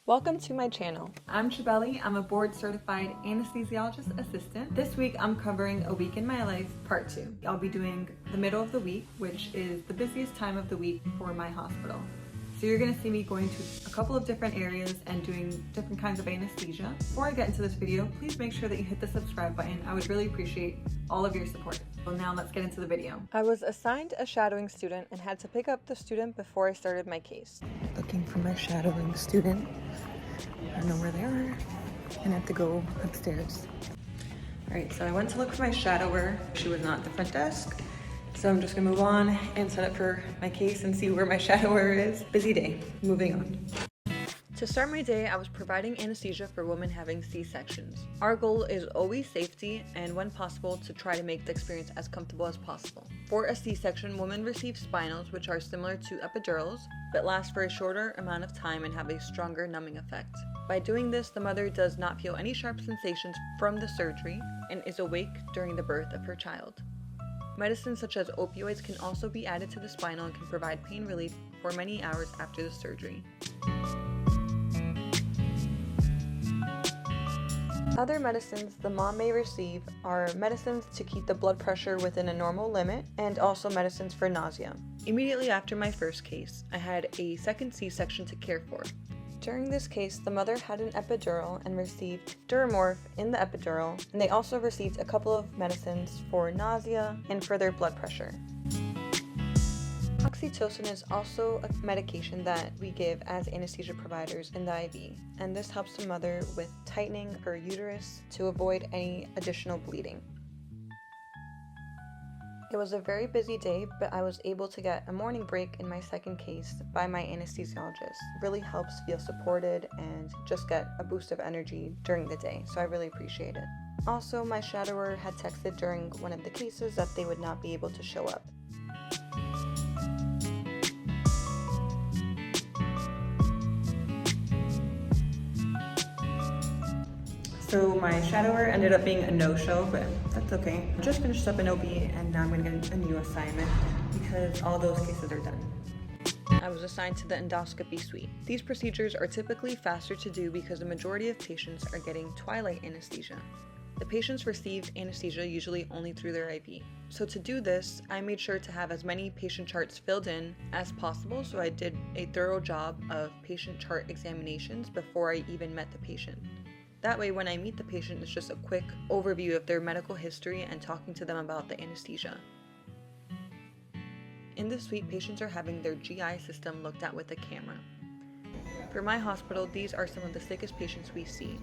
Welcome to my channel. I'm Chabeli. I'm a board-certified anesthesiologist assistant. This week I'm covering A Week in My Life Part 2. I'll be doing the middle of the week, which is the busiest time of the week for my hospital. So you're going to see me going to a couple of different areas and doing different kinds of anesthesia. Before I get into this video, please make sure that you hit the subscribe button. I would really appreciate all of your support. Well, now let's get into the video. I was assigned a shadowing student and had to pick up the student before I started my case. Looking for my shadowing student. I know where they are and I have to go upstairs. All right, so I went to look for my shadower. She was not at the front desk. So I'm just gonna move on and set up for my case and see where my shadower is. Busy day, moving on. To start my day, I was providing anesthesia for women having C-sections. Our goal is always safety and, when possible, to try to make the experience as comfortable as possible. For a C-section, women receive spinals, which are similar to epidurals, but last for a shorter amount of time and have a stronger numbing effect. By doing this, the mother does not feel any sharp sensations from the surgery and is awake during the birth of her child. Medicines such as opioids can also be added to the spinal and can provide pain relief for many hours after the surgery. Other medicines the mom may receive are medicines to keep the blood pressure within a normal limit and also medicines for nausea. Immediately after my first case, I had a second C-section to care for. During this case, the mother had an epidural and received Duramorph in the epidural, and they also received a couple of medicines for nausea and for their blood pressure. Oxytocin is also a medication that we give as anesthesia providers in the IV, and this helps the mother with tightening her uterus to avoid any additional bleeding. It was a very busy day, but I was able to get a morning break in my second case by my anesthesiologist. It really helps feel supported and just get a boost of energy during the day, so I really appreciate it. Also, my shadower had texted during one of the cases that they would not be able to show up. So my shadower ended up being a no-show, but that's okay. I just finished up an OB and now I'm gonna get a new assignment because all those cases are done. I was assigned to the endoscopy suite. These procedures are typically faster to do because the majority of patients are getting twilight anesthesia. The patients receive anesthesia usually only through their IV. So to do this, I made sure to have as many patient charts filled in as possible, so I did a thorough job of patient chart examinations before I even met the patient. That way, when I meet the patient, it's just a quick overview of their medical history and talking to them about the anesthesia. In this suite, patients are having their GI system looked at with a camera. For my hospital, these are some of the sickest patients we see.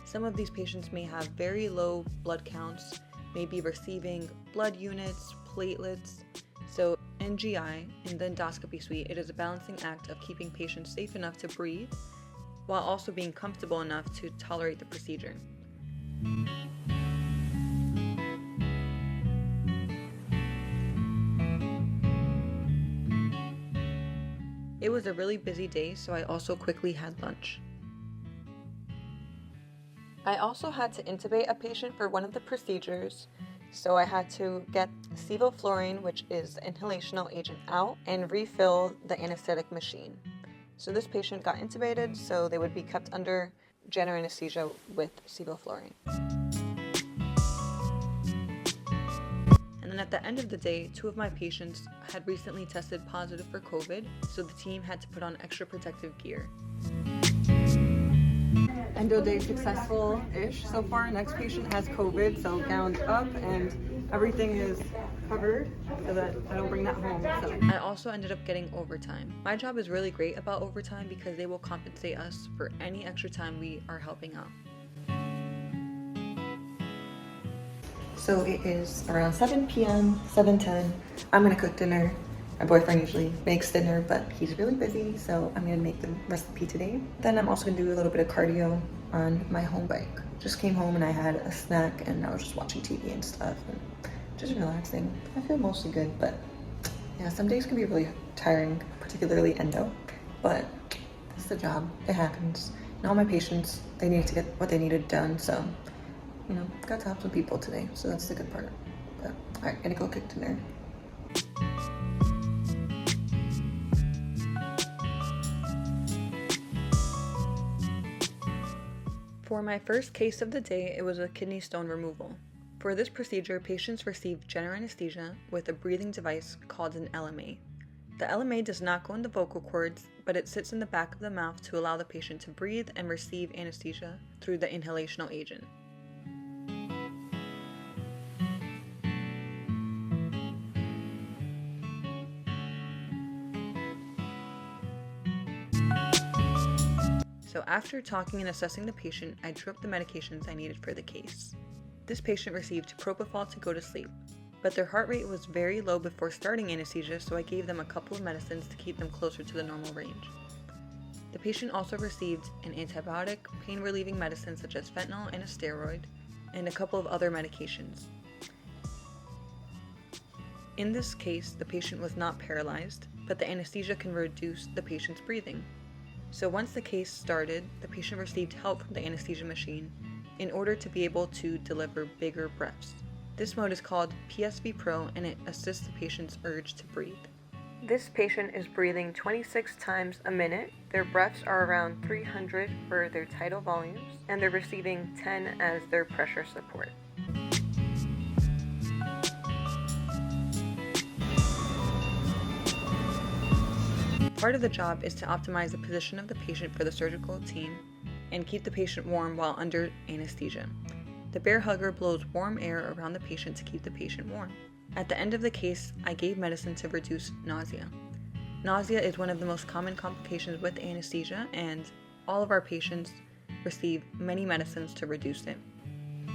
Some of these patients may have very low blood counts, may be receiving blood units, platelets. So in GI, in the endoscopy suite, it is a balancing act of keeping patients safe enough to breathe while also being comfortable enough to tolerate the procedure. It was a really busy day, so I also quickly had lunch. I also had to intubate a patient for one of the procedures, so I had to get sevoflurane, which is the inhalational agent, out and refill the anesthetic machine. So this patient got intubated, so they would be kept under general anesthesia with sevoflurane. And then at the end of the day, 2 of my patients had recently tested positive for COVID, so the team had to put on extra protective gear. Endo day successful-ish so far. Next patient has COVID, so gowns up and everything is covered so that I don't bring that home. So I also ended up getting overtime. My job is really great about overtime because they will compensate us for any extra time we are helping out. So it is around 7 p.m., 7:10. I'm gonna cook dinner. My boyfriend usually makes dinner, but he's really busy, so I'm gonna make the recipe today. Then I'm also gonna do a little bit of cardio on my home bike. Just came home and I had a snack and I was just watching TV and stuff and just relaxing. I feel mostly good, but yeah, some days can be really tiring, particularly endo, but it's the job, it happens. And all my patients, they need to get what they needed done, so, you know, got to help some people today, so that's the good part. But all right, gonna go cook dinner. For my first case of the day, it was a kidney stone removal. For this procedure, patients receive general anesthesia with a breathing device called an LMA. The LMA does not go in the vocal cords, but it sits in the back of the mouth to allow the patient to breathe and receive anesthesia through the inhalational agent. So after talking and assessing the patient, I drew up the medications I needed for the case. This patient received propofol to go to sleep, but their heart rate was very low before starting anesthesia, so I gave them a couple of medicines to keep them closer to the normal range. The patient also received an antibiotic, pain-relieving medicine such as fentanyl and a steroid, and a couple of other medications. In this case, the patient was not paralyzed, but the anesthesia can reduce the patient's breathing. So once the case started, the patient received help from the anesthesia machine in order to be able to deliver bigger breaths. This mode is called PSV Pro, and it assists the patient's urge to breathe. This patient is breathing 26 times a minute. Their breaths are around 300 for their tidal volumes, and they're receiving 10 as their pressure support. Part of the job is to optimize the position of the patient for the surgical team and keep the patient warm while under anesthesia. The bear hugger blows warm air around the patient to keep the patient warm. At the end of the case, I gave medicine to reduce nausea. Nausea is one of the most common complications with anesthesia, and all of our patients receive many medicines to reduce it.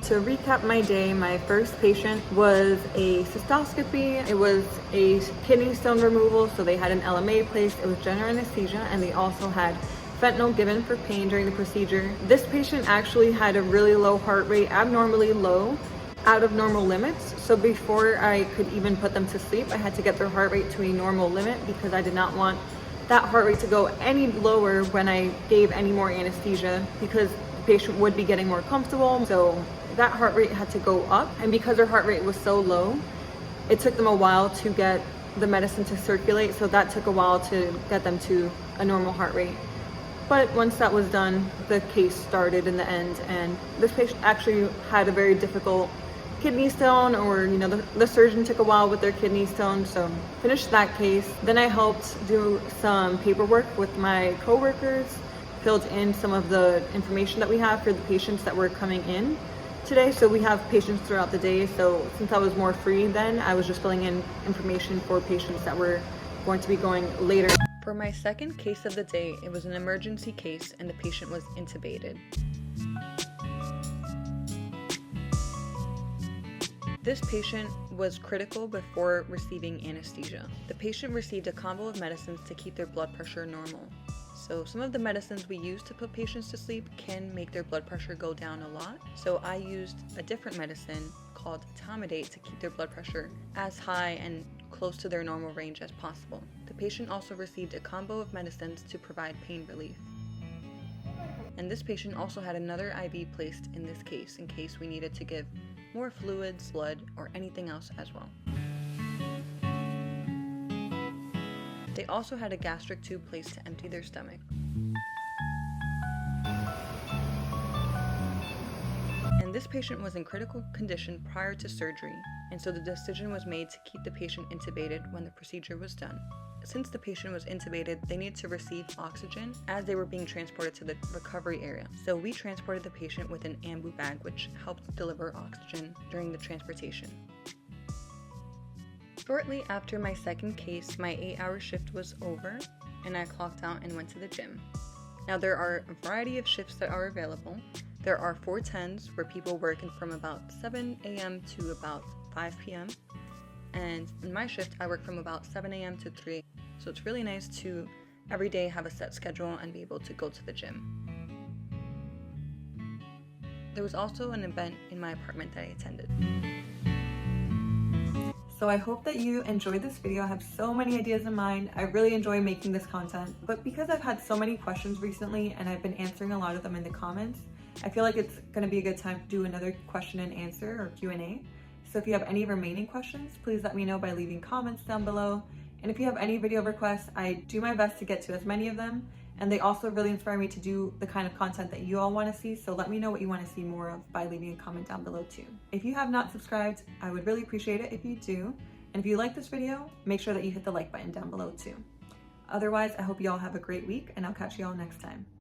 To recap my day, my first patient was a cystoscopy. It was a kidney stone removal, so they had an LMA placed. It was general anesthesia, and they also had fentanyl given for pain during the procedure. This patient actually had a really low heart rate, abnormally low, out of normal limits. So before I could even put them to sleep, I had to get their heart rate to a normal limit because I did not want that heart rate to go any lower when I gave any more anesthesia, because the patient would be getting more comfortable. So that heart rate had to go up, and because her heart rate was so low, it took them a while to get the medicine to circulate, so that took a while to get them to a normal heart rate. But once that was done, the case started in the end, and this patient actually had a very difficult kidney stone, or the surgeon took a while with their kidney stone, so finished that case. Then I helped do some paperwork with my coworkers, filled in some of the information that we have for the patients that were coming in today. So we have patients throughout the day, so since I was more free then, I was just filling in information for patients that were going to be going later. For my second case of the day, it was an emergency case and the patient was intubated. This patient was critical before receiving anesthesia. The patient received a combo of medicines to keep their blood pressure normal. So some of the medicines we use to put patients to sleep can make their blood pressure go down a lot. So I used a different medicine called etomidate to keep their blood pressure as high and close to their normal range as possible. The patient also received a combo of medicines to provide pain relief. And this patient also had another IV placed in this case in case we needed to give more fluids, blood, or anything else as well. They also had a gastric tube placed to empty their stomach. And this patient was in critical condition prior to surgery, and so the decision was made to keep the patient intubated when the procedure was done. Since the patient was intubated, they needed to receive oxygen as they were being transported to the recovery area. So we transported the patient with an ambu bag, which helped deliver oxygen during the transportation. Shortly after my second case, my 8-hour shift was over, and I clocked out and went to the gym. Now there are a variety of shifts that are available. There are 410s where people work from about 7 a.m. to about 5 p.m. And in my shift, I work from about 7 a.m. to 3 a.m. So it's really nice to every day have a set schedule and be able to go to the gym. There was also an event in my apartment that I attended. So I hope that you enjoyed this video. I have so many ideas in mind. I really enjoy making this content, but because I've had so many questions recently and I've been answering a lot of them in the comments, I feel like it's going to be a good time to do another question and answer or Q&A. So if you have any remaining questions, please let me know by leaving comments down below. And if you have any video requests, I do my best to get to as many of them And they also really inspire me to do the kind of content that you all want to see. So let me know what you want to see more of by leaving a comment down below too. If you have not subscribed, I would really appreciate it if you do. And if you like this video, make sure that you hit the like button down below too. Otherwise, I hope you all have a great week, and I'll catch you all next time.